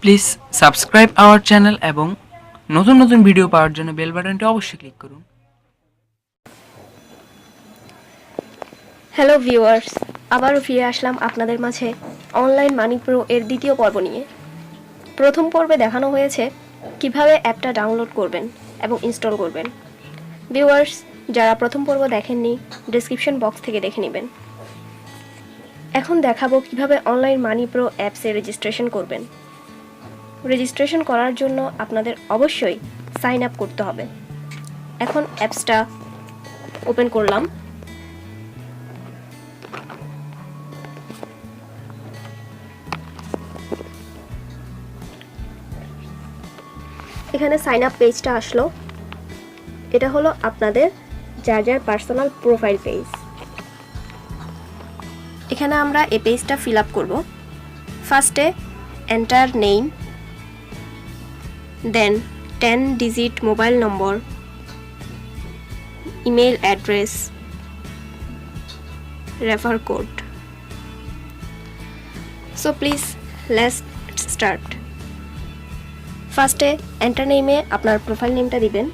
Please subscribe our channel এবং নতুন নতুন ভিডিও পাওয়ার জন্য বেল বাটনটি অবশ্যই ক্লিক করুন। হ্যালো ভিউয়ার্স, আবারও ফিরে আসলাম আপনাদের মাঝে অনলাইন মানি প্রো এর দ্বিতীয় পর্ব নিয়ে। প্রথম পর্বে দেখানো হয়েছে কিভাবে অ্যাপটা ডাউনলোড করবেন এবং ইনস্টল করবেন। ভিউয়ার্স, যারা প্রথম পর্ব দেখেননি, ডেসক্রিপশন বক্স থেকে দেখে নেবেন। এখন দেখাবো কিভাবে অনলাইন মানি প্রো অ্যাপসে রেজিস্ট্রেশন করবেন। রেজিস্ট্রেশন করার জন্য আপনাদের অবশ্যই সাইন আপ করতে হবে। এখন অ্যাপসটা ওপেন করলাম। এখানে সাইন আপ পেজটা আসলো। এটা হলো আপনাদের যার পার্সোনাল প্রোফাইল পেজ। এখানে আমরা এই পেজটা ফিল আপ করব। ফার্স্টে enter name, then 10 digit mobile number, email address, refer code. So please let's start. ফার্স্টে এন্টার নেমে আপনার প্রোফাইল নেমটা দিবেন।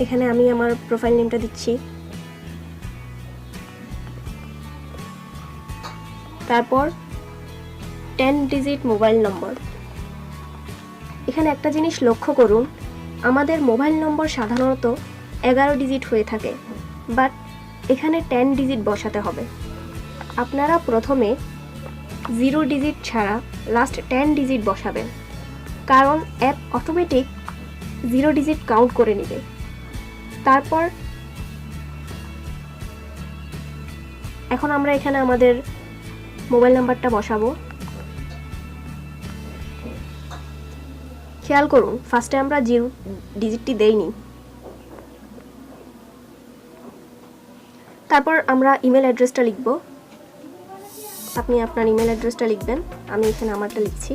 এখানে আমি আমার প্রোফাইল নেমটা দিচ্ছি। তারপর 10 ডিজিট মোবাইল নম্বর। এখানে একটা জিনিস লক্ষ্য করুন, আমাদের মোবাইল নম্বর সাধারণত 11 ডিজিট হয়ে থাকে, বাট এখানে 10 ডিজিট বসাতে হবে। আপনারা প্রথমে 0 ডিজিট ছাড়া লাস্ট 10 ডিজিট বসাবেন, কারণ অ্যাপ অটোমেটিক 0 ডিজিট কাউন্ট করে নেবে। তারপর এখন আমরা এখানে আমাদের মোবাইল নাম্বারটা বসাবো। খেয়াল করুন, ফার্স্টে আমরা 0 ডিজিটটি দেইনি। তারপর আমরা ইমেল অ্যাড্রেসটা লিখব। আপনি আপনার ইমেল অ্যাড্রেসটা লিখবেন, আমি এখানে আমারটা লিখছি।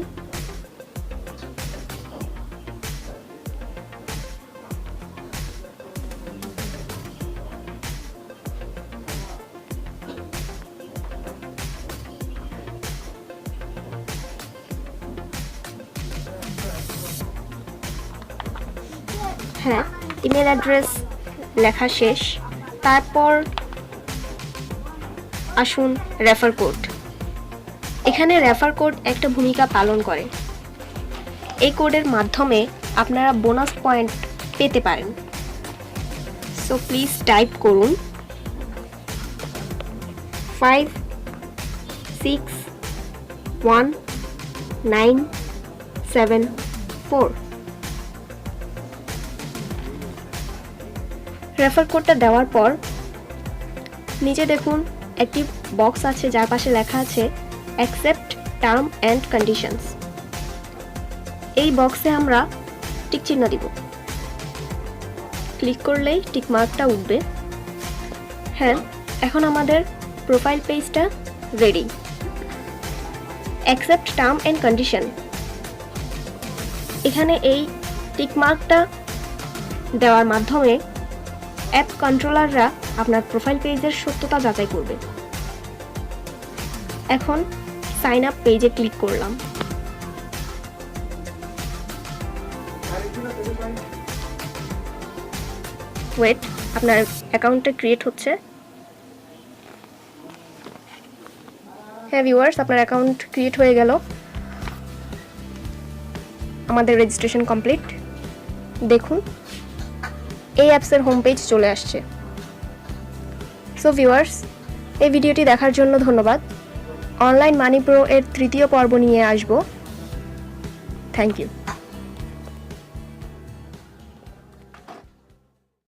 হ্যাঁ, ইমেল অ্যাড্রেস লেখা শেষ। তারপর আসুন রেফার কোড। এখানে রেফার কোড একটা ভূমিকা পালন করে। এই কোডের মাধ্যমে আপনারা বোনাস পয়েন্ট পেতে পারেন। সো প্লিজ টাইপ করুন 561974। রেফার কোডটা দেওয়ার পর নিচে দেখুন একটি বক্স আছে যার পাশে লেখা আছে অ্যাকসেপ্ট টার্ম অ্যান্ড কন্ডিশনস। এই বক্সে আমরা টিক চিহ্ন দিব। ক্লিক করলেই টিক মার্কটা উঠবে। হ্যাঁ, এখন আমাদের প্রোফাইল পেজটা ready. Accept term and condition, এখানে এই টিক মার্কটা দেওয়ার মাধ্যমে অ্যাপ কন্ট্রোলাররা আপনার প্রোফাইল পেজের সত্যতা যাচাই করবে। এখন সাইন আপ পেজে ক্লিক করলাম। ওয়েট, আপনার অ্যাকাউন্টটা ক্রিয়েট হচ্ছে। হ্যাঁ ভিউয়ার্স, আপনার অ্যাকাউন্ট ক্রিয়েট হয়ে গেল। আমাদের রেজিস্ট্রেশন কমপ্লিট। দেখুন এই অ্যাপসের হোম পেজ চলে আসছে। সো ভিউয়ার্স, এই ভিডিওটি দেখার জন্য ধন্যবাদ। অনলাইন মানি প্রো এর তৃতীয় পর্ব নিয়ে আসব। Thank you.